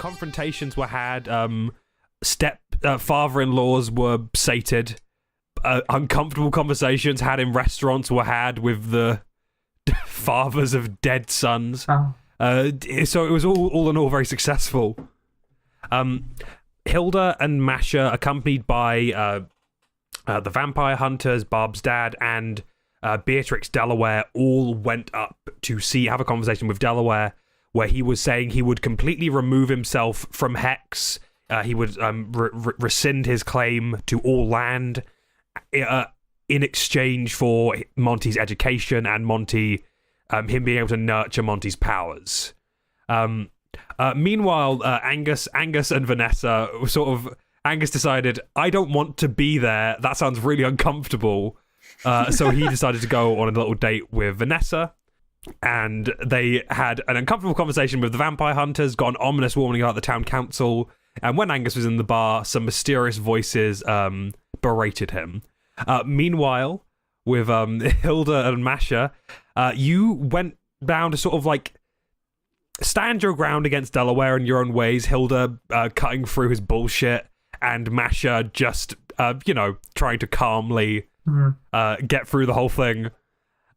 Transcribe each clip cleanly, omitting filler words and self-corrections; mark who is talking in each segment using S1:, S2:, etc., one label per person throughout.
S1: confrontations were had. Father-in-laws were sated. Uncomfortable conversations had in restaurants were had with the fathers of dead sons. So it was all in all very successful. Hilda and Masha, accompanied by the vampire hunters, Barb's dad, and Beatrix Delaware, all went up to have a conversation with Delaware, where he was saying he would completely remove himself from HEX. He would rescind his claim to all land in exchange for Monty's education and him being able to nurture Monty's powers. Meanwhile, Angus and Vanessa Angus decided, I don't want to be there. That sounds really uncomfortable. So he decided to go on a little date with Vanessa. And they had an uncomfortable conversation with the vampire hunters, got an ominous warning about the town council. And when Angus was in the bar, some mysterious voices berated him. Meanwhile, with Hilda and Masha, you went down to sort of like stand your ground against Delaware in your own ways. Hilda cutting through his bullshit, and Masha just, trying to calmly get through the whole thing.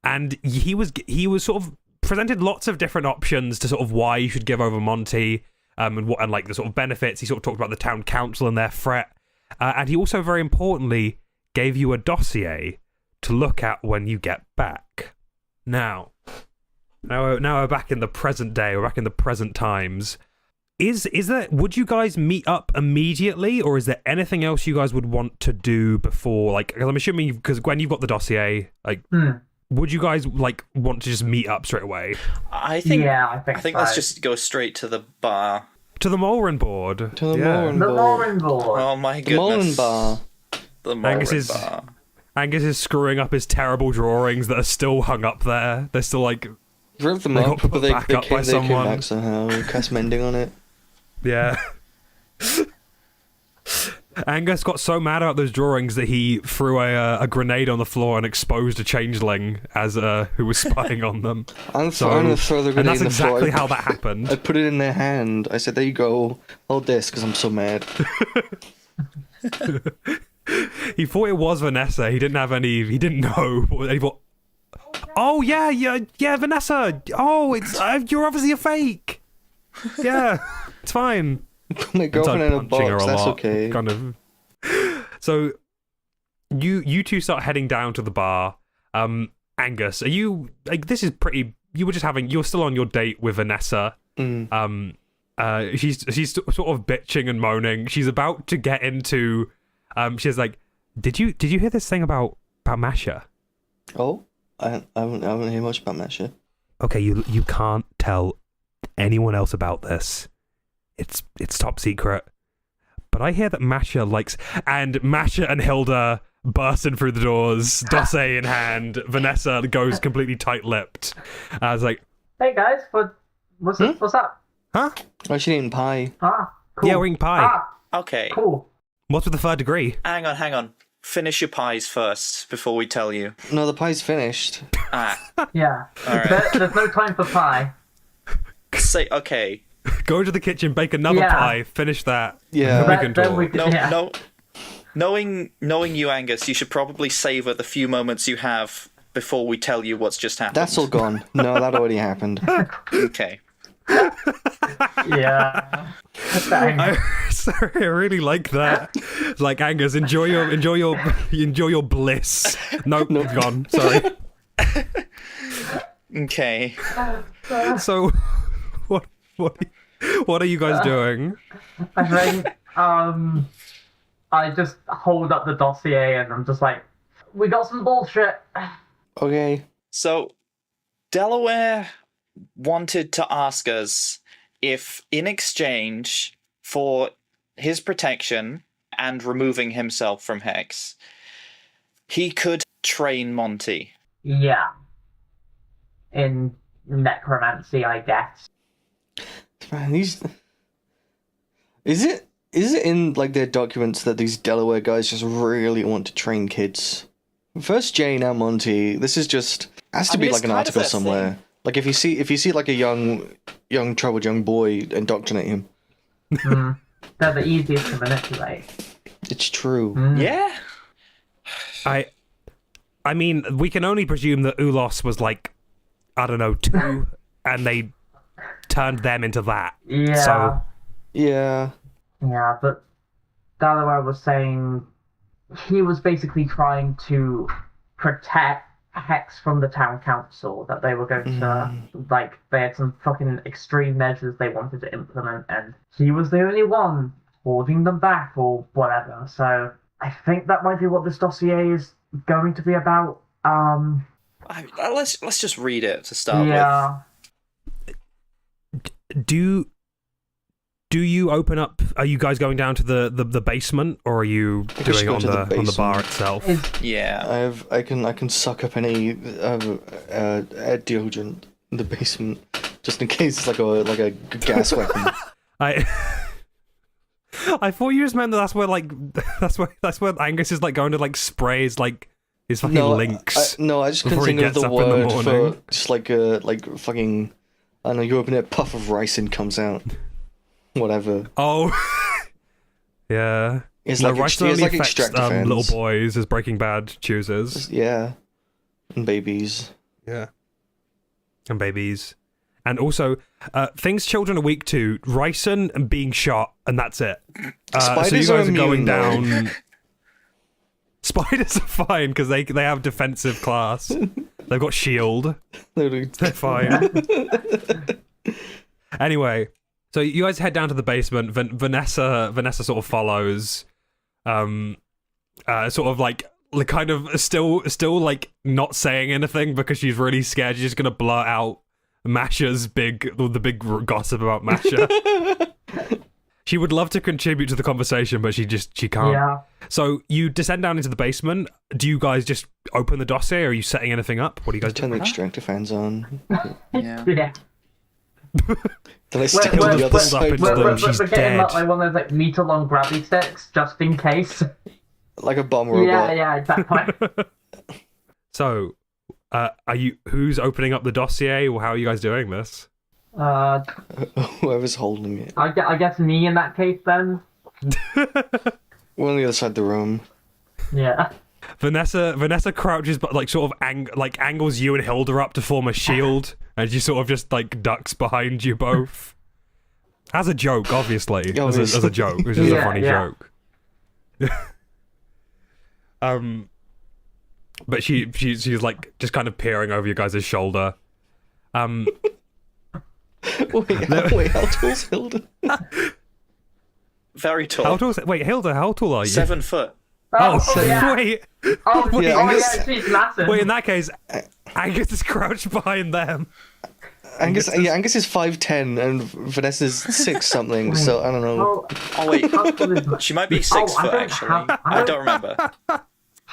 S1: And he was sort of presented lots of different options to sort of why you should give over Monty, and like the sort of benefits. He sort of talked about the town council and their threat, and he also very importantly gave you a dossier to look at when you get back. Now we're back in the present day. We're back in the present times. Would you guys meet up immediately, or is there anything else you guys would want to do before? Like, I'm assuming because Gwen, you've got the dossier. Like, would you guys like want to just meet up straight away?
S2: I think
S3: so.
S2: Let's just go straight to the bar.
S1: To the Mulrin board.
S3: To the Mulrin board.
S2: Oh my goodness.
S3: The Mulrin bar.
S2: The Mulrin bar.
S1: Angus is screwing up his terrible drawings that are still hung up there. They're still like
S3: ripped them up, but they
S1: back up by
S3: came
S1: someone.
S3: back somehow. Cast mending on it.
S1: Yeah. Angus got so mad about those drawings that he threw a grenade on the floor and exposed a changeling as who was spying on them.
S3: I'm trying to throw the grenade
S1: and that's
S3: in the floor.
S1: exactly how that happened.
S3: I put it in their hand. I said, "There you go. Hold this," because I'm so mad.
S1: He thought it was Vanessa. He didn't have any. He didn't know. He thought, "Oh yeah, Vanessa. Oh, it's you're obviously a fake. Yeah, it's fine."
S3: My girlfriend in a box. That's okay.
S1: Kind of. So, you two start heading down to the bar. Angus, are you like? This is pretty. You're still on your date with Vanessa. She's sort of bitching and moaning. She's about to get into. She's like, Did you hear this thing about Masha?
S3: Oh, I haven't heard much about Masha.
S1: Okay, you can't tell anyone else about this. It's top secret. But I hear that Masha likes... And Masha and Hilda bursting through the doors, dossier in hand. Vanessa goes completely tight-lipped. I was like...
S4: Hey guys, what's up?
S1: Huh?
S3: Oh, she's eating pie.
S4: Ah, cool.
S1: Yeah, we're eating pie.
S2: Okay.
S4: Cool.
S1: What's with the third degree?
S2: Hang on. Finish your pies first before we tell you.
S3: No, the pie's finished.
S4: Yeah.
S2: All right.
S4: There's no time for pie.
S2: Say, okay.
S1: Go to the kitchen, bake another pie, finish that.
S3: Yeah.
S1: Then we can talk.
S2: No. Knowing you, Angus, you should probably savor the few moments you have before we tell you what's just happened.
S3: That's all gone. No, that already happened.
S2: Okay.
S4: Yeah.
S1: Sorry, I really like that. Like, Angus, enjoy your bliss. Nope, gone. Sorry.
S2: Okay.
S1: So, what are you guys doing?
S4: I think I just hold up the dossier and I'm just like, we got some bullshit.
S3: Okay.
S2: So, Delaware wanted to ask us if, in exchange for his protection and removing himself from HEX, he could train Monty.
S4: Yeah. In necromancy, I guess.
S3: Man, is it in like their documents that these Delaware guys just really want to train kids? First Jay, now Monty. This is just has to be like an article somewhere. Like if you see like a young troubled young boy, indoctrinate him.
S4: They're the easiest to manipulate.
S3: It's true.
S2: Yeah.
S1: I mean, we can only presume that Ulos was like, I don't know, 2, and they turned them into that.
S4: Yeah.
S1: So,
S3: Yeah.
S4: Yeah, but Delaware was saying he was basically trying to protect HEX from the town council, that they were going to, like, they had some fucking extreme measures they wanted to implement, and he was the only one holding them back or whatever. So I think that might be what this dossier is going to be about.
S2: Let's just read it to start with.
S1: do you open up? Are you guys going down to the basement, or are you doing it on the bar itself?
S2: Yeah.
S3: I can suck up any air deodorant in the basement just in case it's like a gas weapon.
S1: I thought you just meant that's where that's where Angus is like going to like spray his like his fucking links.
S3: I just couldn't
S1: before he
S3: think of
S1: gets
S3: the
S1: up in the
S3: word
S1: morning.
S3: for just like fucking. I don't know. You open it, a puff of ricin comes out. Whatever.
S1: Oh, yeah.
S3: It's
S1: No,
S3: like
S1: rice
S3: it's
S1: only
S3: like
S1: affects
S3: extractor fans.
S1: little boys, as Breaking Bad chooses.
S3: Yeah, and babies.
S1: Yeah, and babies, and also things children are weak to: ricin and being shot, and that's it. So you
S3: Spiders
S1: guys
S3: are
S1: are going
S3: immune, though.
S1: down. Spiders are fine because they have defensive class. They've got shield. They're fine. Anyway, so you guys head down to the basement. Vanessa sort of follows, sort of like kind of still like not saying anything because she's really scared. She's just gonna blurt out Masha's the big gossip about Masha. She would love to contribute to the conversation, but she can't.
S4: Yeah.
S1: So you descend down into the basement. Do you guys just open the dossier, or are you setting anything up? What do you guys
S3: Turn
S1: do?
S3: the extractor fans on.
S2: Yeah.
S4: Yeah.
S3: Then I stick
S4: We're-
S3: on the other
S1: we're-
S3: side.
S1: we're-
S4: We're
S1: she's
S4: getting
S1: dead.
S4: like one of those like meter-long grabby sticks, just in case.
S3: Like a bomb robot.
S4: Yeah, exactly.
S1: So, who's opening up the dossier, or how are you guys doing this?
S3: Whoever's holding it.
S4: I guess me in that case then.
S3: We're on the other side of the room.
S4: Yeah.
S1: Vanessa crouches, but like sort of angles you and Hilda up to form a shield, and she sort of just like ducks behind you both. As a joke, obviously. As a joke, which is a funny joke. But she's like just kind of peering over you guys' shoulder.
S3: Wait, how tall's Hilda?
S2: Very tall.
S1: How tall? Wait, Hilda, how tall are you?
S2: 7 foot.
S4: Yeah.
S1: Wait.
S3: Angus-
S4: she's massive.
S1: Wait, in that case, Angus is crouched behind them.
S3: Angus is 5'10", and Vanessa's 6 something. So I don't know.
S2: Oh wait,
S4: How tall is
S2: she might be 6
S4: I
S2: foot
S4: don't
S2: actually.
S4: have-
S2: I don't remember.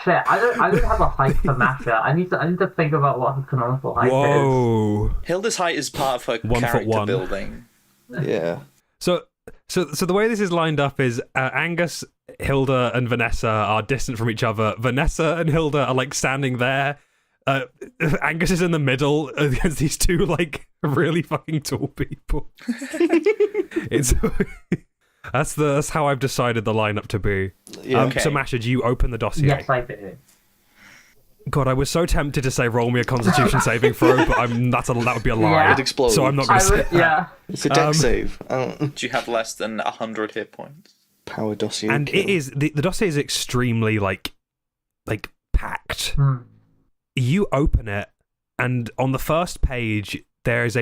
S4: Shit, I don't have a height for Masha. I need to think about what her canonical height is.
S1: Whoa.
S2: Hilda's height is part of her
S1: 1'1".
S2: character building.
S3: Yeah.
S1: So the way this is lined up is Angus, Hilda, and Vanessa are distant from each other. Vanessa and Hilda are like standing there. Angus is in the middle against these two like really fucking tall people. It's that's how I've decided the lineup to be.
S3: Yeah.
S2: Okay.
S1: So Masha, do you open the dossier?
S4: Yes, I do.
S1: God, I was so tempted to say roll me a Constitution saving throw, but that would be a lie.
S4: Yeah.
S3: It explodes.
S1: So I'm not going to say that.
S4: Yeah.
S3: It's a deck save. I don't
S2: Do you have less than 100 hit points?
S3: power dossier.
S1: And
S3: kill.
S1: it is the dossier is extremely like packed.
S4: Hmm.
S1: You open it, and on the first page there is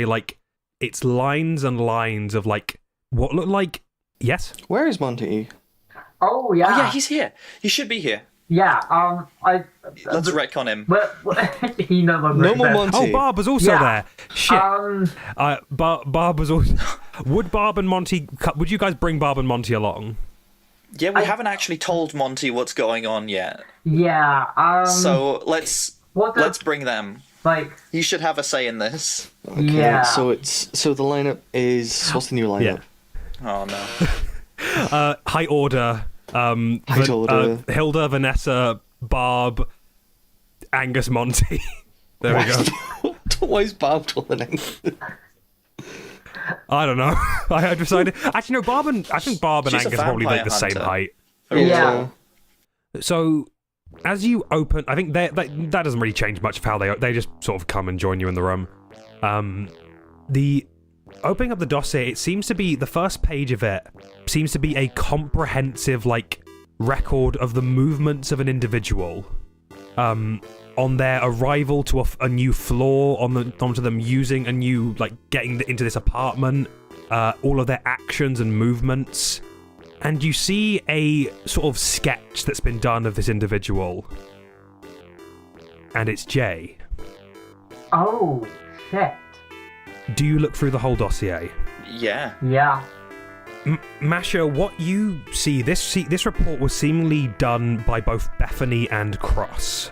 S1: it's lines and lines of like what look like
S3: Where is Monty?
S4: Oh yeah.
S2: Oh yeah, he's here. He should be here.
S4: Yeah.
S2: Let's retcon him.
S4: He no longer
S3: No more
S4: exists.
S3: Monty.
S1: Oh, Barb was also
S4: Yeah.
S1: there. Shit. Barb was also. Would Barb and Monty? Would you guys bring Barb and Monty along?
S2: Yeah, we haven't actually told Monty what's going on yet.
S4: Yeah.
S2: So let's bring them.
S4: Like.
S2: You should have a say in this.
S3: Okay,
S4: Yeah.
S3: so the lineup is what's the new lineup?
S2: Oh no.
S1: High order.
S3: Height order.
S1: Hilda, Vanessa, Barb, Angus, Monty. There we go.
S3: Why is Barb taller than Angus?
S1: I don't know. I had decided. Actually, no. I think Barb and
S2: She's a
S1: Angus probably like the
S2: vampire
S1: same
S2: hunter.
S1: height.
S4: Yeah.
S1: So, as you open, I think that doesn't really change much of how they just sort of come and join you in the room. The opening up the dossier, it seems to be the first page of it seems to be a comprehensive record of the movements of an individual. On their arrival to a new floor, onto them using a new, getting into this apartment, all of their actions and movements. And you see a sort of sketch that's been done of this individual. And it's Jay.
S4: Oh, shit.
S1: Do you look through the whole dossier?
S2: Yeah.
S4: Yeah.
S1: Masha, what you see, this report was seemingly done by both Bethany and Cross.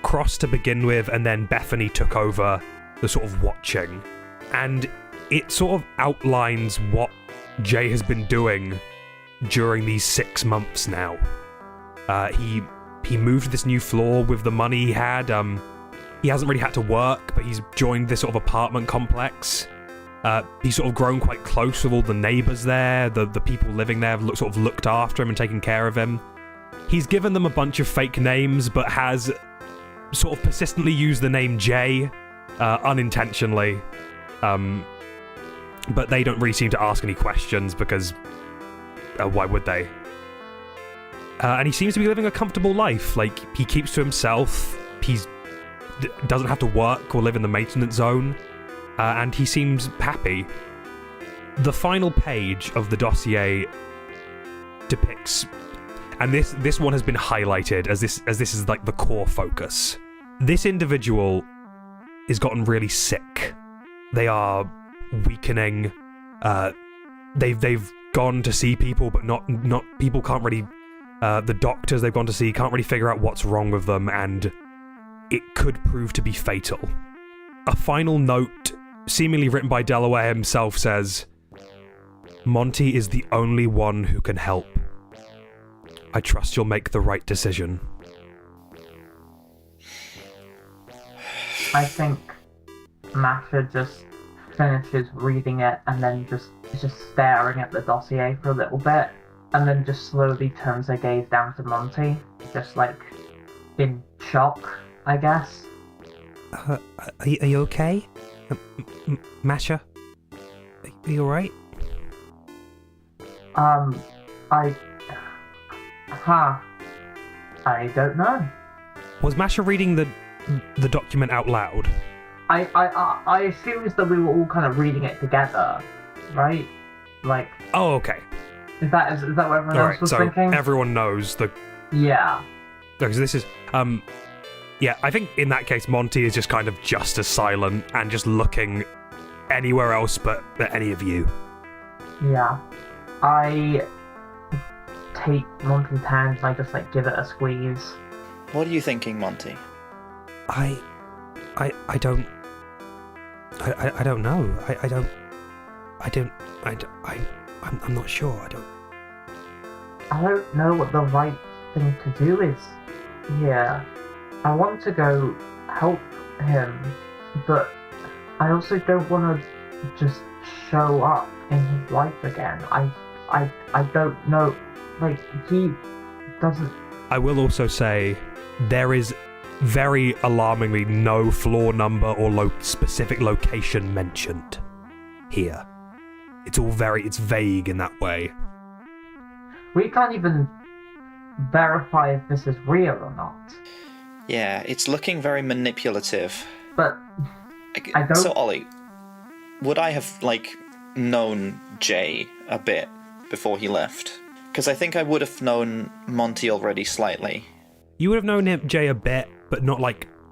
S1: Cross to begin with, and then Bethany took over the sort of watching. And it sort of outlines what Jay has been doing during these 6 months now. He moved to this new floor with the money he had. He hasn't really had to work, but he's joined this sort of apartment complex. He's sort of grown quite close with all the neighbours there. The people living there have sort of looked after him and taken care of him. He's given them a bunch of fake names, but has sort of persistently used the name Jay, unintentionally. But they don't really seem to ask any questions because why would they? And he seems to be living a comfortable life. He keeps to himself. He doesn't have to work or live in the maintenance zone. And he seems happy. The final page of the dossier depicts, and this one has been highlighted as this is the core focus. This individual has gotten really sick. They are weakening. They've gone to see people, but not people can't really. The doctors they've gone to see can't really figure out what's wrong with them, and it could prove to be fatal. A final note, seemingly written by Delaware himself, says, "Monty is the only one who can help. I trust you'll make the right decision."
S4: I think Masha just finishes reading it and then just staring at the dossier for a little bit, and then just slowly turns her gaze down to Monty, just in shock, I guess.
S1: Are you okay? Masha? Are you alright?
S4: I don't know.
S1: Was Masha reading the document out loud?
S4: I assumed that we were all kind of reading it together, right?
S1: Oh, okay.
S4: Is that what everyone else
S1: Alright,
S4: was
S1: so
S4: thinking?
S1: everyone knows the...
S4: Yeah.
S1: Because this is... Yeah, I think in that case, Monty is just kind of just as silent and just looking anywhere else but at any of you.
S4: Yeah. I take Monty's hand and I just give it a squeeze.
S2: What are you thinking, Monty?
S1: I don't know. I'm not sure.
S4: I don't know what the right thing to do is here. I want to go help him, but I also don't want to just show up in his life again. I don't know. He doesn't...
S1: I will also say there is very alarmingly no floor number or specific location mentioned here. It's vague in that way.
S4: We can't even verify if this is real or not.
S2: Yeah, it's looking very manipulative.
S4: But I don't...
S2: So, Ollie, would I have, known Jay a bit before he left? Because I think I would have known Monty already slightly.
S1: You would have known Jay a bit, but not,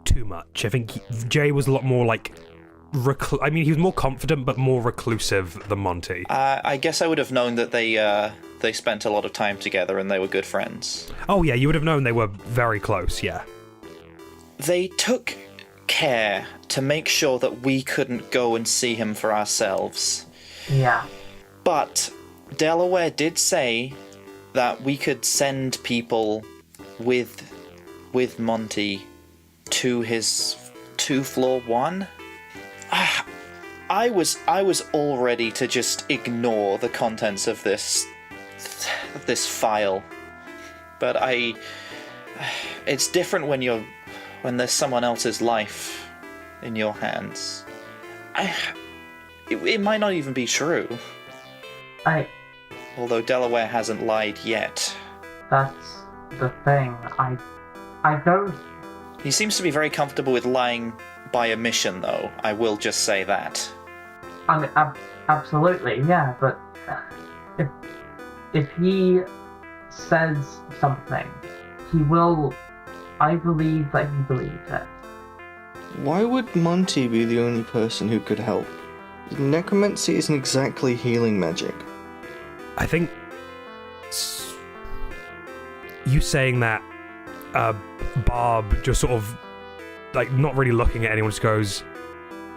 S1: too much. I think Jay was a lot more, he was more confident, but more reclusive than Monty.
S2: I guess I would have known that they spent a lot of time together and they were good friends.
S1: Oh, yeah, you would have known they were very close, yeah.
S2: They took care to make sure that we couldn't go and see him for ourselves.
S4: Yeah.
S2: But Delaware did say that we could send people with Monty to his 2-floor 1. I was all ready to just ignore the contents of this file, but it's different when there's someone else's life in your hands. It might not even be true. Although Delaware hasn't lied yet.
S4: That's the thing. I don't.
S2: He seems to be very comfortable with lying by omission, though. I will just say that.
S4: I mean, absolutely, yeah. But if he says something, he will. I believe that he believes it.
S3: Why would Monty be the only person who could help? Necromancy isn't exactly healing magic.
S1: I think you saying that, Barb just sort of, like, not really looking at anyone, just goes,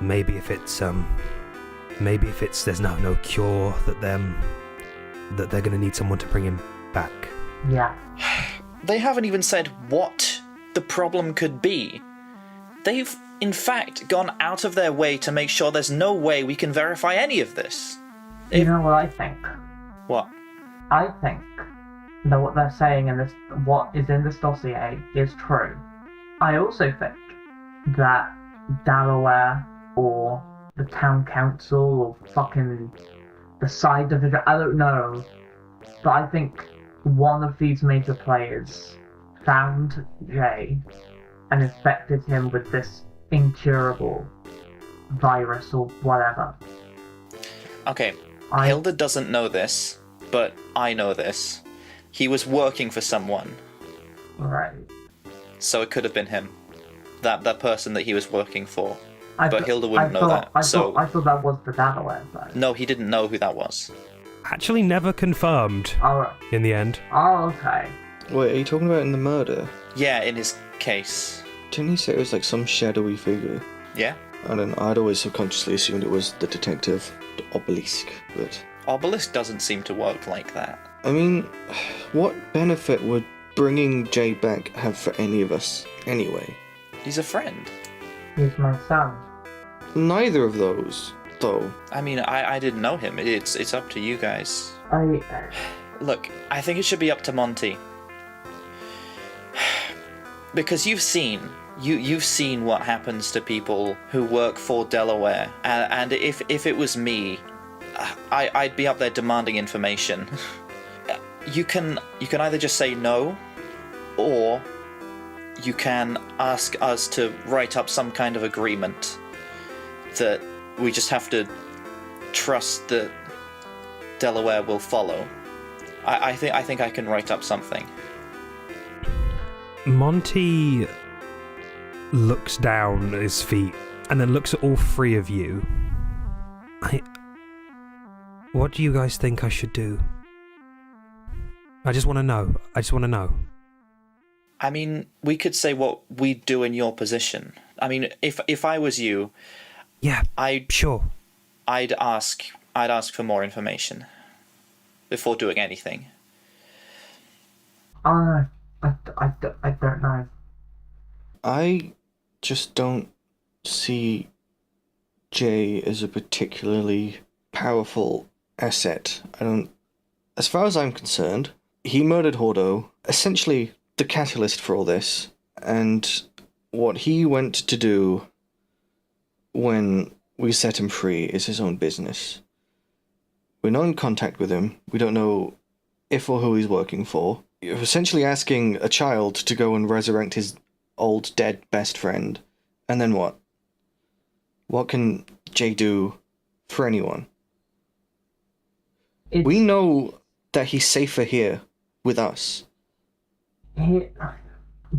S1: maybe if it's there's no cure that they're gonna need someone to bring him back.
S4: Yeah.
S2: They haven't even said what the problem could be. They've, in fact, gone out of their way to make sure there's no way we can verify any of this.
S4: You know what I think?
S2: What?
S4: I think that what they're saying in this, what is in this dossier, is true. I also think that Delaware or the town council or fucking the side division, I don't know, but I think one of these major players found Jay and infected him with this incurable virus or whatever.
S2: Okay, Hilda doesn't know this, but I know this. He was working for someone.
S4: Right.
S2: So it could have been him. That person that he was working for. But Hilda
S4: I
S2: wouldn't know that.
S4: I thought that was the Delaware side.
S2: No, he didn't know who that was.
S1: Actually never confirmed in the end.
S4: Oh, okay.
S3: Wait, are you talking about in the murder?
S2: Yeah, in his case.
S3: Didn't he say it was like some shadowy figure?
S2: Yeah?
S3: I don't know, I'd always subconsciously assumed it was the detective, the Obelisk, but...
S2: Obelisk doesn't seem to work like that.
S3: I mean, what benefit would bringing Jay back have for any of us, anyway?
S2: He's a friend.
S4: He's my son.
S3: Neither of those, though.
S2: I mean, I didn't know him. It's up to you guys. Look, I think it should be up to Monty. Because you've seen what happens to people who work for Delaware, and if it was me, I'd be up there demanding information. You can either just say no, or you can ask us to write up some kind of agreement that we just have to trust that Delaware will follow. I think I can write up something.
S1: Monty looks down at his feet and then looks at all three of you. What do you guys think I should do? I just want to know.
S2: I mean, we could say what we'd do in your position. I mean, if I was you,
S1: yeah, sure.
S2: I'd ask for more information before doing anything.
S4: I don't know.
S3: I just don't see Jay as a particularly powerful asset. As far as I'm concerned, he murdered Hordo, essentially the catalyst for all this, and what he went to do when we set him free is his own business. We're not in contact with him. We don't know if or who he's working for. You're essentially asking a child to go and resurrect his old dead best friend. And then what? What can Jay do for anyone? We know that he's safer here with us.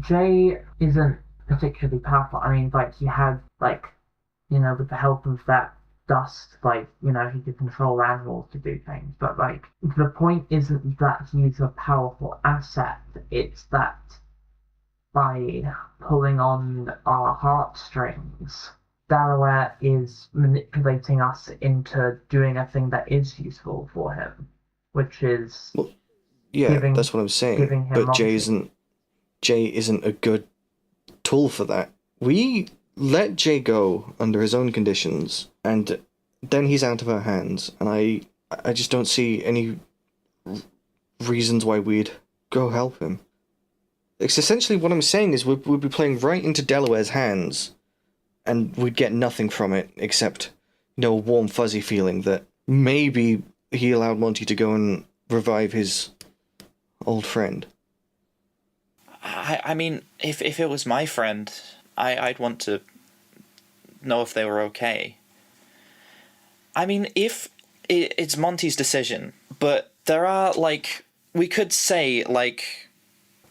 S4: Jay isn't particularly powerful. I mean, like, he had, like, you know, with the help of that dust, like, you know, he could control animals to do things. But, like, the point isn't that he's a powerful asset. It's that by pulling on our heartstrings, Delaware is manipulating us into doing a thing that is useful for him, which is
S3: that's what I'm saying. But Jay isn't a good tool for that. We let Jay go under his own conditions, and then he's out of our hands, and I just don't see any reasons why we'd go help him. It's essentially what I'm saying is we'd be playing right into Delaware's hands, and we'd get nothing from it except, a warm fuzzy feeling that maybe he allowed Monty to go and revive his old friend.
S2: I mean, if it was my friend, I'd want to know if they were okay. I mean, if it's Monty's decision, but there are, we could say,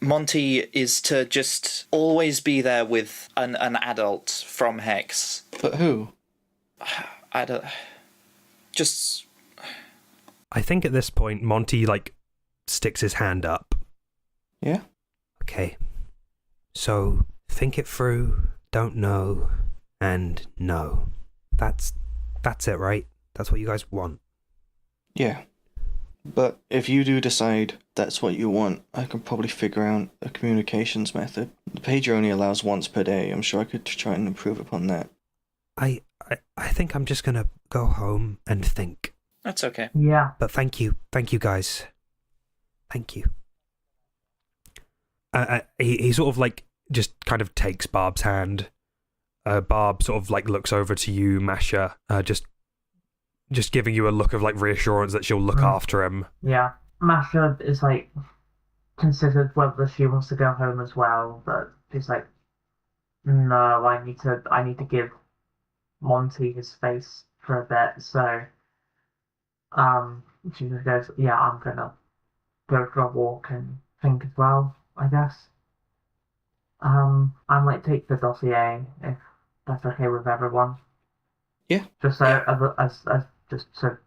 S2: Monty is to just always be there with an adult from HEX.
S3: But who?
S2: I don't... Just...
S1: I think at this point, Monty, sticks his hand up.
S3: Yeah?
S1: Okay. So, think it through, don't know, and know. That's it, right? That's what you guys want.
S3: Yeah. But if you do decide that's what you want, I can probably figure out a communications method. The pager only allows once per day. I'm sure I could try and improve upon that.
S1: I think I'm just gonna go home and think.
S2: That's okay.
S4: Yeah.
S1: But thank you guys. Thank you. He sort of just kind of takes Barb's hand. Barb sort of looks over to you, Masha, just giving you a look of reassurance that she'll look after him.
S4: Yeah. Masha is considered whether she wants to go home as well, but she's no, I need to give Monty his space for a bit, so she just goes, yeah, I'm gonna go for a walk and think as well, I guess. I might take the dossier if that's okay with everyone.
S3: Yeah.
S4: Just so as just so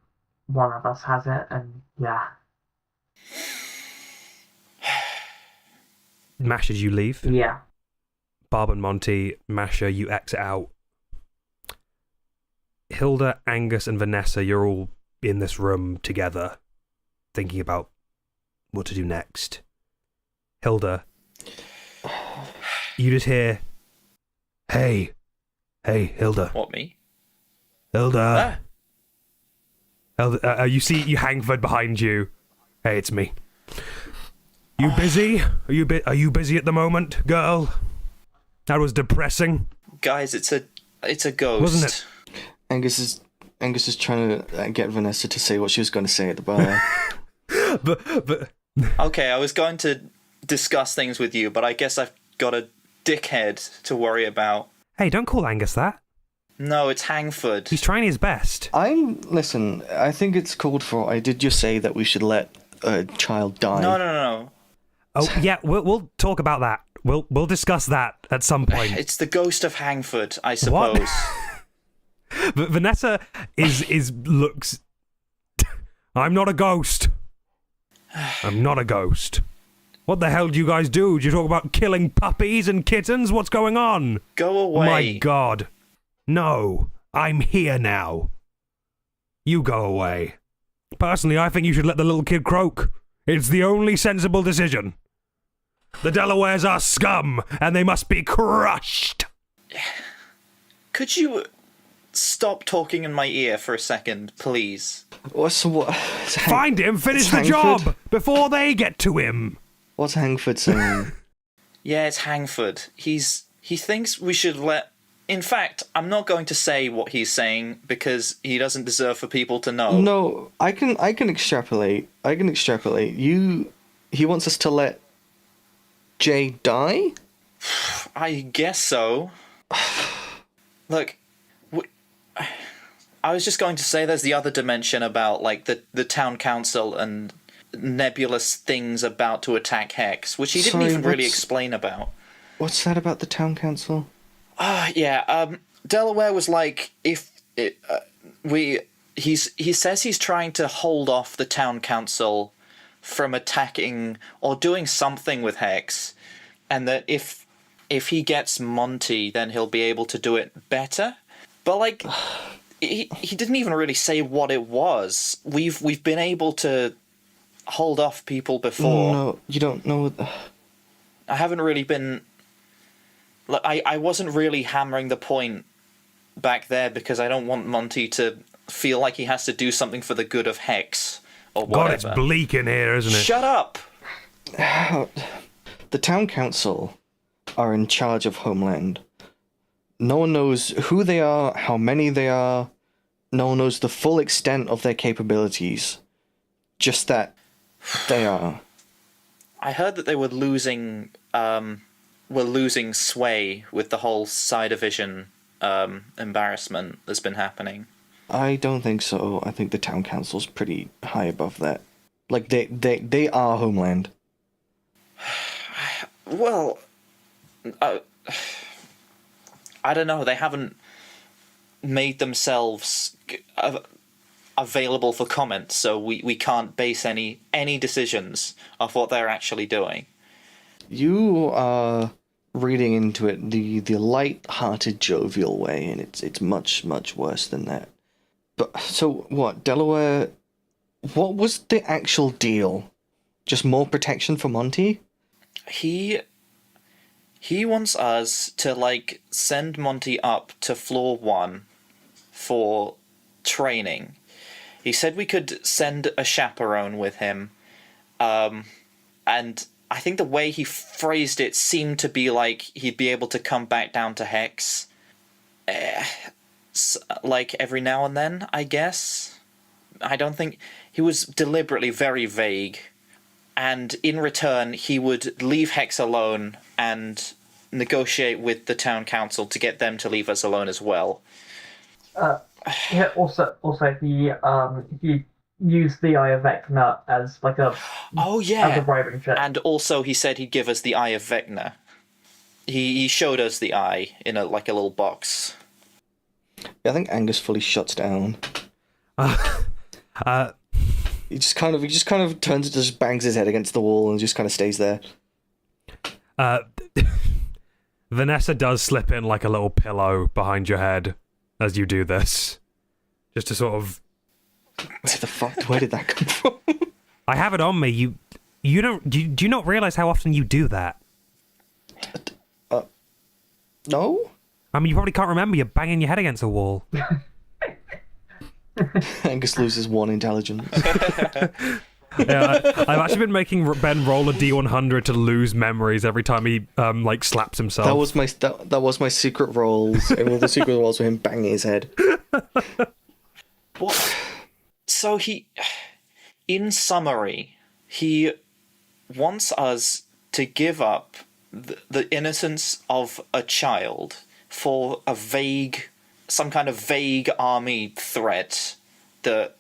S4: one of us has it, and yeah.
S1: Masha, you leave?
S4: Yeah.
S1: Barb and Monty, Masha, you exit out. Hilda, Angus, and Vanessa, you're all in this room together, thinking about what to do next. Hilda, you just hear, Hey, Hilda.
S2: What, me?
S1: Hilda. Hilda, you Hangford behind you. Hey, it's me. You busy? Are you busy at the moment, girl? That was depressing.
S2: Guys, it's a ghost.
S1: Wasn't it?
S3: Angus is trying to get Vanessa to say what she was going to say at the bar.
S1: but
S2: Okay, I was going to discuss things with you, but I guess I've got a dickhead to worry about.
S1: Hey, don't call Angus that.
S2: No, it's Hangford.
S1: He's trying his best.
S3: Listen, I think it's called for. I did just say that we should let a child die.
S2: No.
S1: Oh, yeah, we'll talk about that. We'll discuss that at some point.
S2: It's the ghost of Hangford, I suppose.
S1: What? But Vanessa looks... I'm not a ghost. I'm not a ghost. What the hell do you guys do? Do you talk about killing puppies and kittens? What's going on?
S2: Go away.
S1: My God. No, I'm here now. You go away. Personally, I think you should let the little kid croak. It's the only sensible decision. The Delawares are scum, and they must be crushed.
S2: Could you stop talking in my ear for a second, please?
S3: What?
S1: Find him, finish the job, before they get to him.
S3: What's Hangford saying?
S2: Yeah, it's Hangford. He thinks we should let... In fact, I'm not going to say what he's saying because he doesn't deserve for people to know.
S3: No, I can extrapolate. He wants us to let Jay die?
S2: I guess so. Look, I was just going to say there's the other dimension about the town council and nebulous things about to attack HEX, which he didn't even really explain about.
S3: What's that about the town council?
S2: Delaware was he says he's trying to hold off the town council from attacking or doing something with HEX, and that if he gets Monty, then he'll be able to do it better. But he didn't even really say what it was. We've been able to hold off people before.
S3: No, you don't know.
S2: I haven't really been... I wasn't really hammering the point back there because I don't want Monty to feel like he has to do something for the good of HEX or
S1: God,
S2: whatever.
S1: it's bleak in here, isn't it?
S2: Shut up!
S3: The town council are in charge of Homeland. No one knows who they are, how many they are. No one knows the full extent of their capabilities. Just that they are.
S2: I heard that they were losing sway with the whole Psi Division embarrassment that's been happening.
S3: I don't think so. I think the town council's pretty high above that. Like, they are Homeland.
S2: Well, I don't know. They haven't made themselves available for comment, so we can't base any decisions off what they're actually doing.
S3: You are reading into it the light-hearted, jovial way, and it's much, much worse than that. But, so, what, Delaware... What was the actual deal? Just more protection for Monty?
S2: He wants us to, like, send Monty up to floor 1 for training. He said we could send a chaperone with him, and I think the way he phrased it seemed to be like he'd be able to come back down to HEX, like, every now and then, I guess. I don't think... He was deliberately very vague, and in return he would leave HEX alone and negotiate with the town council to get them to leave us alone as well.
S4: Yeah. Also, he used the Eye of Vecna as like a as a bribing check.
S2: And also he said he'd give us the Eye of Vecna. He showed us the eye in a little box.
S3: Yeah, I think Angus fully shuts down. He just kind of turns and just bangs his head against the wall and just kind of stays there.
S1: Vanessa does slip in like a little pillow behind your head as you do this. Just to sort of...
S3: Where did that come from?
S1: I have it on me. You don't... Do you not realise how often you do that?
S3: No?
S1: I mean, you probably can't remember. You're banging your head against a wall.
S3: Angus loses 1 intelligence.
S1: Yeah, I've actually been making Ben roll a D100 to lose memories every time he slaps himself.
S3: That was my secret rolls. And all the secret rolls were him banging his head.
S2: What? So in summary, he wants us to give up the innocence of a child for some kind of vague army threat that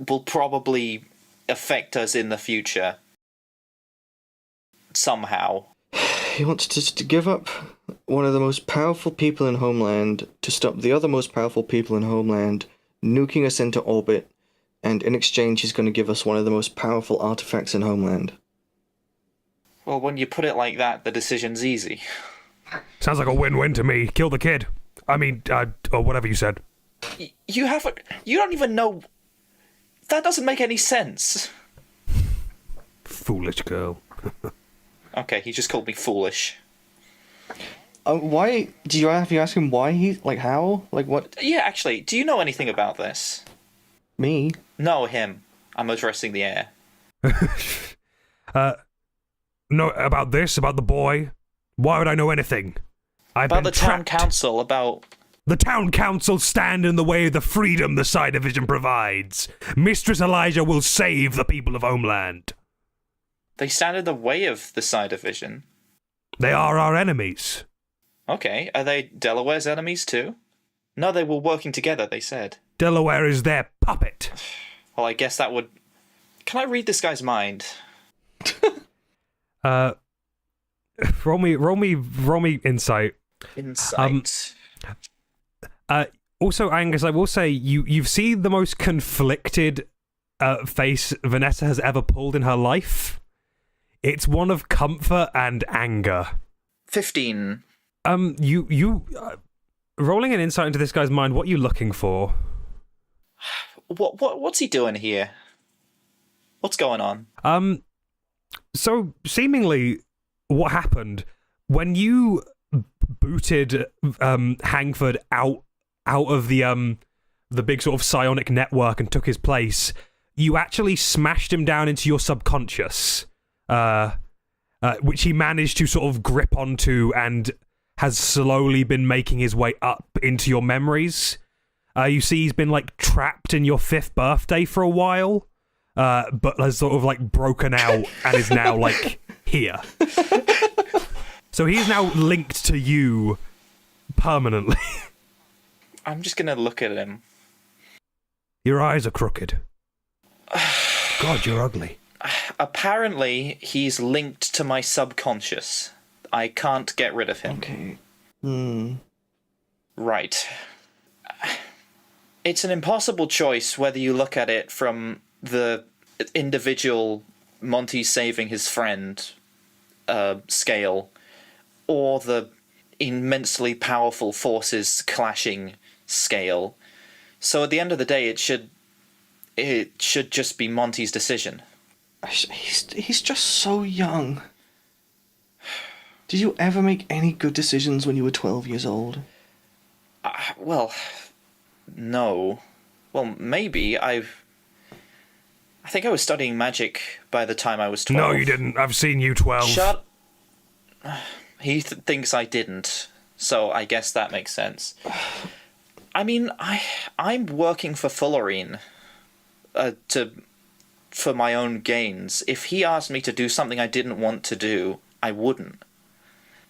S2: will probably affect us in the future somehow.
S3: He wants to give up one of the most powerful people in Homeland to stop the other most powerful people in Homeland nuking us into orbit, and in exchange he's going to give us one of the most powerful artifacts in Homeland.
S2: Well, when you put it like that, the decision's easy.
S1: Sounds like a win-win to me. Kill the kid. I mean, or whatever you said.
S2: You don't even know... That doesn't make any sense.
S1: Foolish girl.
S2: Okay, he just called me foolish.
S3: Why? Have you asked him why he... Like, how? Like, what?
S2: Yeah, actually, do you know anything about this?
S3: Me?
S2: No, him. I'm addressing the air.
S1: No, about this, about the boy. Why would I know anything?
S2: About the town council, about...
S1: The town council stand in the way of the freedom the Psi Division provides. Mistress Elijah will save the people of Homeland.
S2: They stand in the way of the Psi Division?
S1: They are our enemies.
S2: Okay, are they Delaware's enemies too? No, they were working together, they said.
S1: Delaware is their puppet.
S2: Well, I guess that would... Can I read this guy's mind?
S1: Roll me insight.
S2: Insight.
S1: Also, Angus, I will say you've seen the most conflicted face Vanessa has ever pulled in her life. It's one of comfort and anger.
S2: 15.
S1: Rolling an insight into this guy's mind. What are you looking for?
S2: What's he doing here? What's going on?
S1: So seemingly, what happened when you booted Hangford out of the the big sort of psionic network and took his place, you actually smashed him down into your subconscious, which he managed to sort of grip onto and has slowly been making his way up into your memories. You see he's been, like, trapped in your 5th birthday for a while, but has sort of, like, broken out and is now, like, here. So he's now linked to you permanently.
S2: I'm just gonna look at him.
S1: Your eyes are crooked. God, you're ugly.
S2: Apparently, he's linked to my subconscious. I can't get rid of him.
S3: Okay.
S2: Right. It's an impossible choice whether you look at it from the individual Monty saving his friend scale, or the immensely powerful forces clashing scale. So at the end of the day, it should just be Monty's decision.
S3: He's just so young. Did you ever make any good decisions when you were 12 years old?
S2: Well, no. Well, maybe. I think I was studying magic by the time I was 12.
S1: No, you didn't. I've seen you 12.
S2: Shut. He thinks I didn't, so I guess that makes sense. I mean, I'm working for Fullerene for my own gains. If he asked me to do something I didn't want to do, I wouldn't.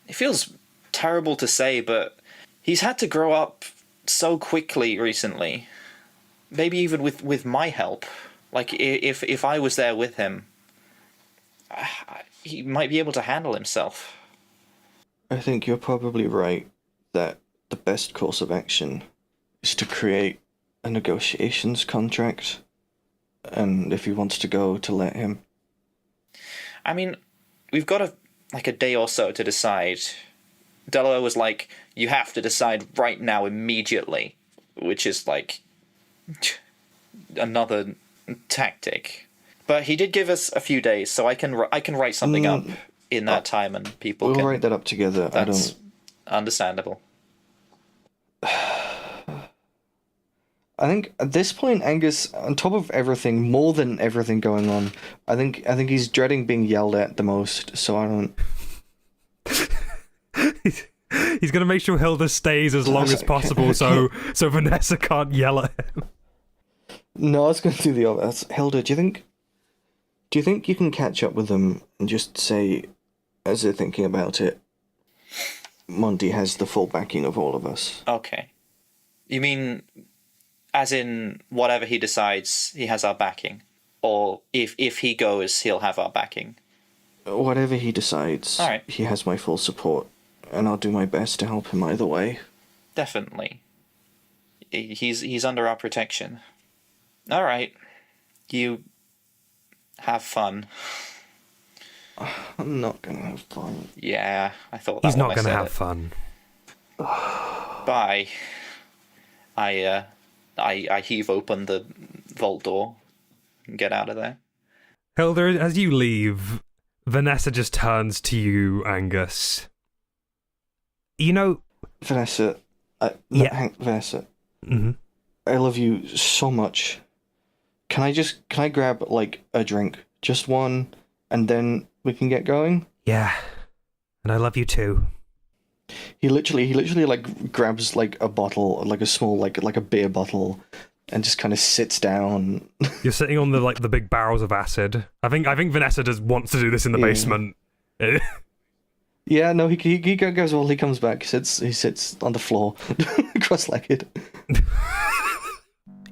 S2: It feels terrible to say, but he's had to grow up so quickly recently. Maybe even with my help. Like, if I was there with him, he might be able to handle himself.
S3: I think you're probably right that the best course of action is to create a negotiations contract, and if he wants to go, to let him.
S2: I mean, we've got a day or so to decide. Delaware was like, you have to decide right now, immediately, which is like another tactic. But he did give us a few days, so I can write something up in that time, and people
S3: we'll
S2: can
S3: write that up together.
S2: That's understandable.
S3: I think at this point, Angus, on top of everything, more than everything going on, I think he's dreading being yelled at the most. So I don't.
S1: He's gonna make sure Hilda stays as long as possible, so Vanessa can't yell at him.
S3: No, I was going to do the other. Hilda, do you think you can catch up with them and just say, as they're thinking about it, Monty has the full backing of all of us?
S2: Okay. You mean, as in, whatever he decides, he has our backing? Or if he goes, he'll have our backing?
S3: Whatever he decides,
S2: all right.
S3: He has my full support, and I'll do my best to help him either way.
S2: Definitely. He's under our protection. All right. You have fun.
S3: I'm not gonna have fun.
S2: Yeah, I thought that.
S1: He's not gonna have fun.
S2: Bye. I heave open the vault door and get out of there.
S1: Hilda, as you leave, Vanessa just turns to you, Angus. You know,
S3: Vanessa, Vanessa.
S1: Mm-hmm.
S3: I love you so much. Can I grab, like, a drink? Just one, and then we can get going?
S1: Yeah. And I love you too.
S3: He literally, like, grabs, like, a bottle, like a small, like a beer bottle, and just kind of sits down.
S1: You're sitting on the big barrels of acid. I think Vanessa wants to do this in the basement.
S3: Yeah, no, he goes, well, he comes back, he sits on the floor, cross-legged.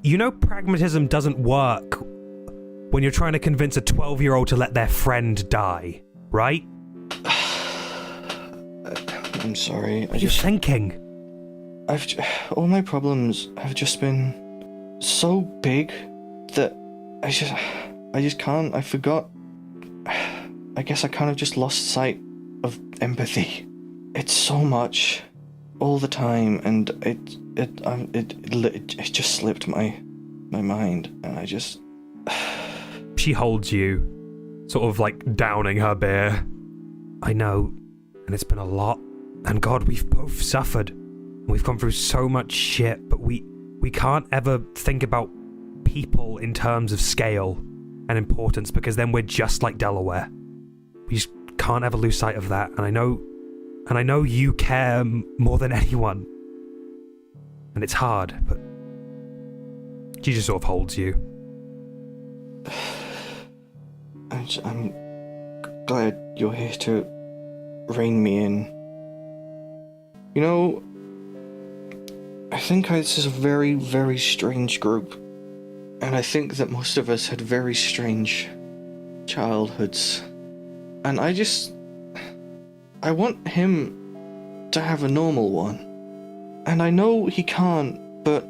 S1: You know pragmatism doesn't work when you're trying to convince a 12-year-old to let their friend die, right?
S3: I'm sorry.
S1: What are you thinking?
S3: All my problems have just been so big that I just can't. I forgot. I guess I kind of just lost sight of empathy. It's so much, all the time, and it just slipped my mind, and I just.
S1: She holds you, sort of like downing her beer. I know, and it's been a lot, and God, we've both suffered. We've gone through so much shit, but we we can't ever think about people in terms of scale and importance, because then we're just like Delaware. We just can't ever lose sight of that. And I know you care more than anyone. And it's hard, but she just sort of holds you.
S3: I'm glad you're here to rein me in. You know, I think this is a very, very strange group. And I think that most of us had very strange childhoods. And I want him to have a normal one. And I know he can't, but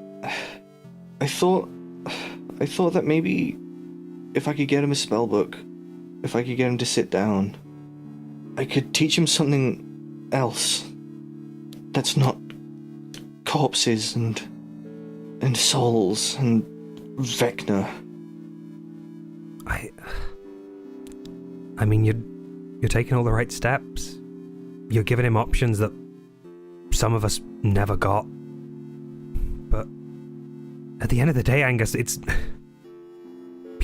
S3: I thought that maybe if I could get him a spell book, if I could get him to sit down, I could teach him something else that's not corpses and souls and Vecna.
S1: I mean, you're taking all the right steps. You're giving him options that some of us never got. But at the end of the day, Angus, he's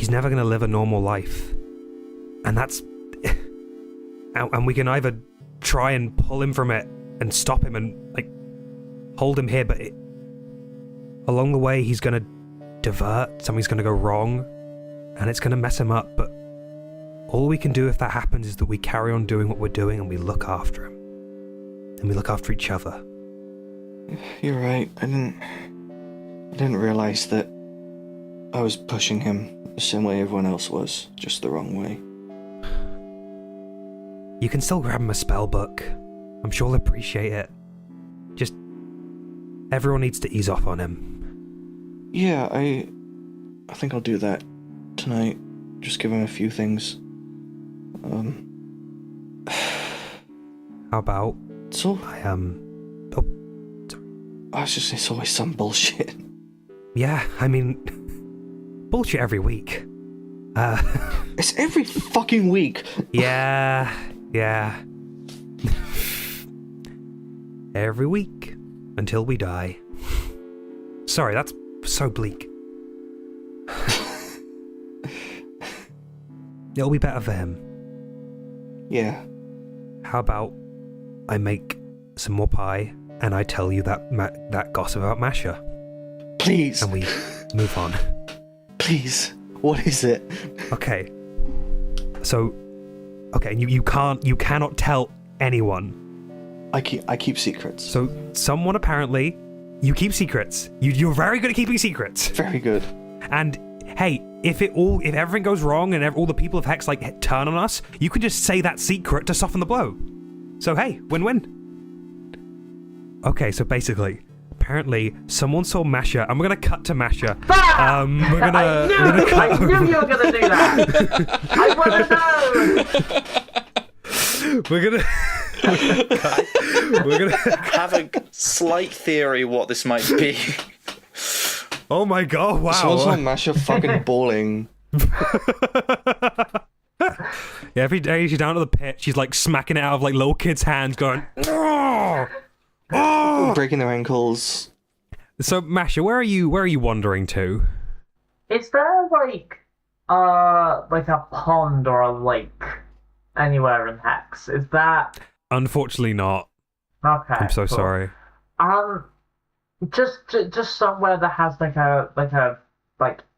S1: never going to live a normal life. And that's... And we can either try and pull him from it and stop him and, like, hold him here, but along the way, he's going to divert, something's going to go wrong, and it's going to mess him up. But all we can do if that happens is that we carry on doing what we're doing and we look after him. And we look after each other.
S3: You're right. I didn't realize that I was pushing him the same way everyone else was, just the wrong way.
S1: You can still grab him a spell book. I'm sure he'll appreciate it. Just... everyone needs to ease off on him.
S3: Yeah, I think I'll do that tonight. Just give him a few things.
S1: How about...
S3: So?
S1: Oh, sorry.
S3: I was just... it's always some bullshit.
S1: Yeah, I mean... bullshit every week.
S3: It's every fucking week!
S1: Yeah. Every week. Until we die. Sorry, that's so bleak. It'll be better for him.
S3: Yeah.
S1: How about I make some more pie and I tell you that gossip about Masha?
S3: Please.
S1: And we move on.
S3: Please. What is it?
S1: Okay. So, okay, you cannot tell anyone.
S3: I keep secrets.
S1: So someone apparently, you keep secrets. You're very good at keeping secrets.
S3: Very good.
S1: And hey, if everything goes wrong and all the people of Hex like turn on us, you can just say that secret to soften the blow. So hey, win-win. Okay, so basically, apparently someone saw Masha, and we're gonna cut to Masha.
S4: I knew you were gonna do that. I wanna know.
S1: We're gonna
S2: Have a slight theory what this might be.
S1: Oh my god! Wow.
S3: Someone saw Masha fucking bawling.
S1: Yeah, every day she's down to the pit. She's like smacking it out of like little kids' hands, going, "Oh, oh!"
S3: Breaking their ankles.
S1: So Masha, where are you wandering to?
S4: Is there like a pond or a lake anywhere in Hex? Is that
S1: Unfortunately not.
S4: okay?
S1: I'm so
S4: cool.
S1: sorry.
S4: Just somewhere that has like a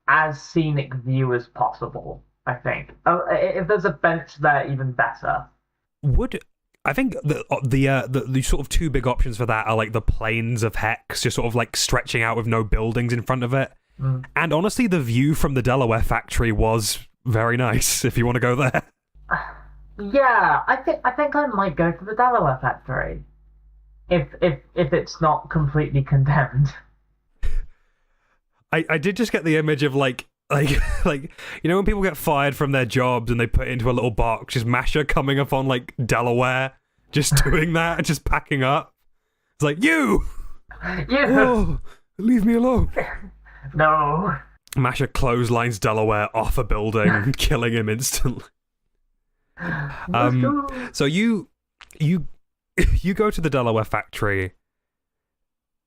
S4: as scenic view as possible. I think if there's a bench there, even better.
S1: I think the sort of two big options for that are like the plains of Hex, just sort of like stretching out with no buildings in front of it.
S4: Mm.
S1: And honestly, the view from the Delaware factory was very nice. If you want to go there.
S4: Yeah, I think I might go to the Delaware factory. If it's not completely condemned.
S1: I did just get the image of like you know when people get fired from their jobs and they put it into a little box, just Masha coming up on like Delaware, just doing that, just packing up. It's like you oh, leave me alone.
S4: No.
S1: Masha clotheslines Delaware off a building, killing him instantly. So you go to the Delaware factory.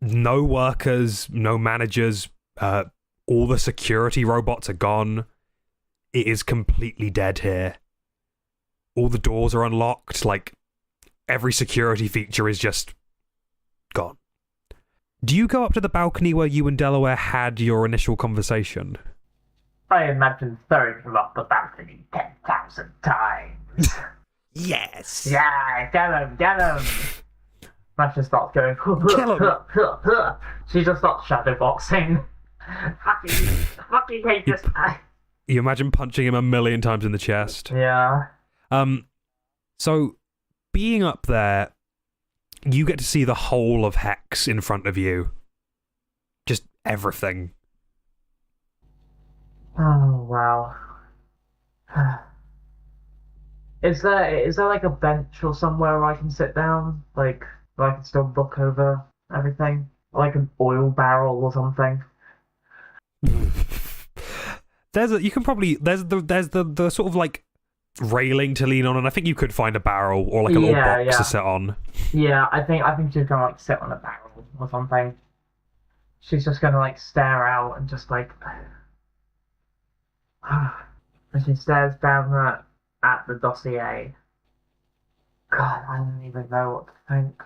S1: no workers, no managers, all the security robots are gone. It is completely dead here. All the doors are unlocked, like, every security feature is just gone. Do you go up to the balcony where you and Delaware had your initial conversation?
S4: I imagine throwing him off the balcony 10,000 times.
S1: Yes!
S4: Yeah, get him! Masha starts going,
S1: Kill him.
S4: She just starts shadowboxing. fucking hate this guy.
S1: You imagine punching him 1,000,000 times in the chest.
S4: Yeah.
S1: So, being up there, you get to see the whole of HEX in front of you. Just everything.
S4: Oh, wow. Is there like a bench or somewhere where I can sit down? Like, where I can still look over everything? Like an oil barrel or something?
S1: There's the sort of like railing to lean on, and I think you could find a barrel or like a little box to sit on.
S4: Yeah, I think she's gonna like sit on a barrel or something. She's just gonna like stare out and just like and she stares down at the dossier. God, I don't even know what to think.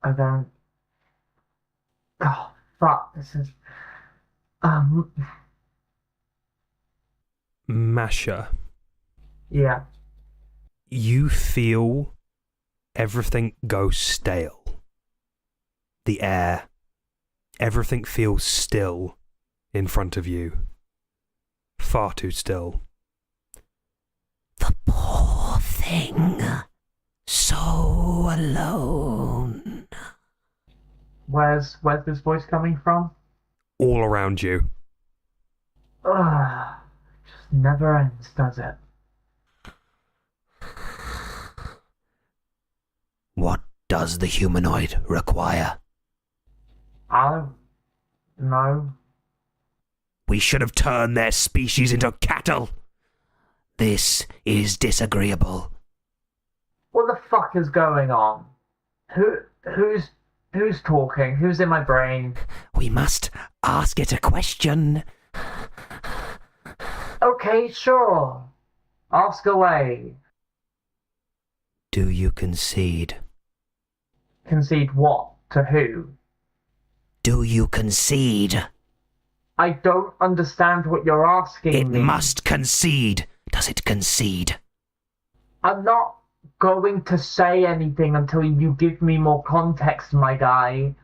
S4: I don't. Oh fuck! This is
S1: Masha.
S4: Yeah.
S1: You feel everything go stale. The air, everything feels still in front of you. Far too still. The poor thing. So alone.
S4: Where's this voice coming from?
S1: All around you.
S4: Ugh. Just never ends, does it?
S5: What does the humanoid require?
S4: I don't know.
S5: We should have turned their species into cattle. This is disagreeable.
S4: What the fuck is going on? Who's talking? Who's in my brain?
S5: We must ask it a question.
S4: Okay, sure. Ask away.
S5: Do you concede?
S4: Concede what? To who?
S5: Do you concede?
S4: I don't understand what you're asking
S5: It
S4: me.
S5: must concede. Does it concede?
S4: I'm not going to say anything until you give me more context, my guy.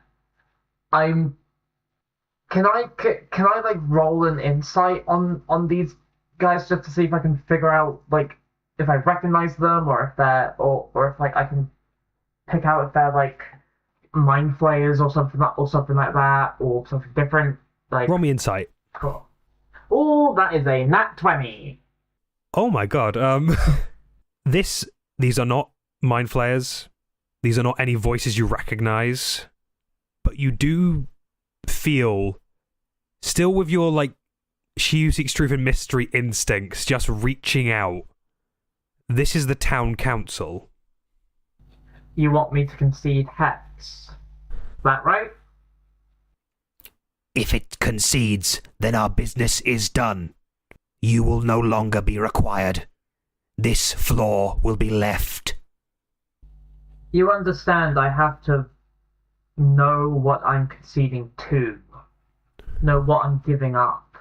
S4: Can I like roll an insight on these guys just to see if I can figure out like if I recognize them or if they're or if like I can pick out if they're like mind flayers or something like that or something different. Like
S1: Roll me insight.
S4: cool. Oh, that is a nat 20.
S1: Oh my god. These are not mind flayers. These are not any voices you recognize. But you do feel, still with your like She Seeks Truth and Mystery instincts, just reaching out. This is the town council.
S4: You want me to concede HEX? Is that right?
S5: If it concedes, then our business is done. You will no longer be required. This floor will be left.
S4: You understand I have to know what I'm conceding to. Know what I'm giving up.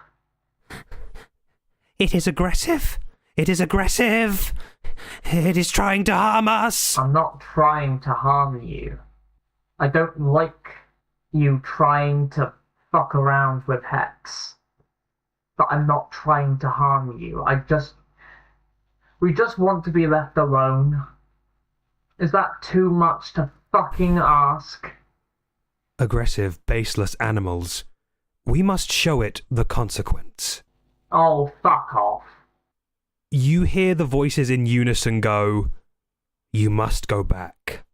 S5: It is aggressive. It is aggressive. It is trying to harm us.
S4: I'm not trying to harm you. I don't like you trying to fuck around with HEX. But I'm not trying to harm you. We just want to be left alone. Is that too much to fucking ask?
S1: Aggressive, baseless animals. We must show it the consequence.
S4: Oh, fuck off.
S1: You hear the voices in unison go, "You must go back."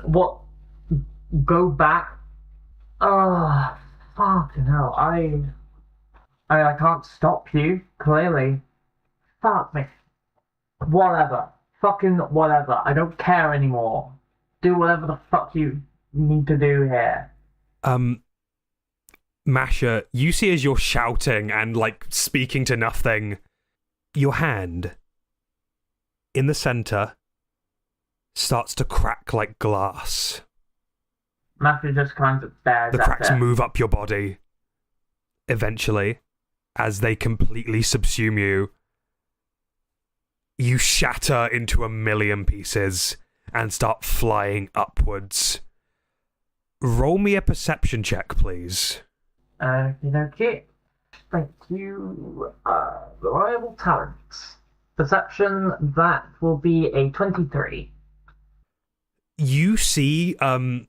S4: What? Go back? Oh, fucking hell. I can't stop you, clearly. Fuck me. Whatever. Fucking whatever. I don't care anymore. Do whatever the fuck you need to do here?
S1: Masha, you see as you're shouting and, like, speaking to nothing, your hand in the center starts to crack like glass.
S4: Masha just kind of stares
S1: The
S4: at
S1: cracks
S4: it.
S1: move up your body. Eventually, as they completely subsume you, you shatter into a million pieces and start flying upwards. Roll me a perception check, please.
S4: Okay. Thank you. Reliable talents. Perception, that will be a 23.
S1: You see, you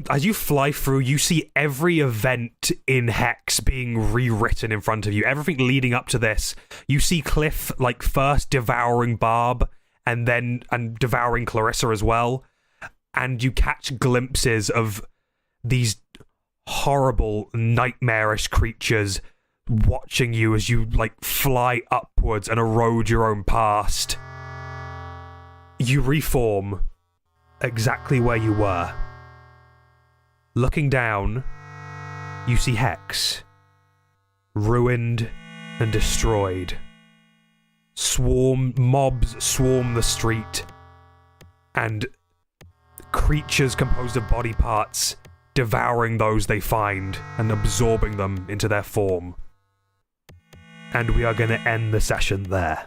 S1: as you fly through, you see every event in HEX being rewritten in front of you. Everything leading up to this. You see Cliff, like, first devouring Barb, and devouring Clarissa as well. And you catch glimpses of these horrible, nightmarish creatures watching you as you, like, fly upwards and erode your own past. You reform exactly where you were. Looking down, you see HEX, ruined and destroyed. Mobs swarm the street, and creatures composed of body parts devouring those they find and absorbing them into their form. And we are going to end the session there.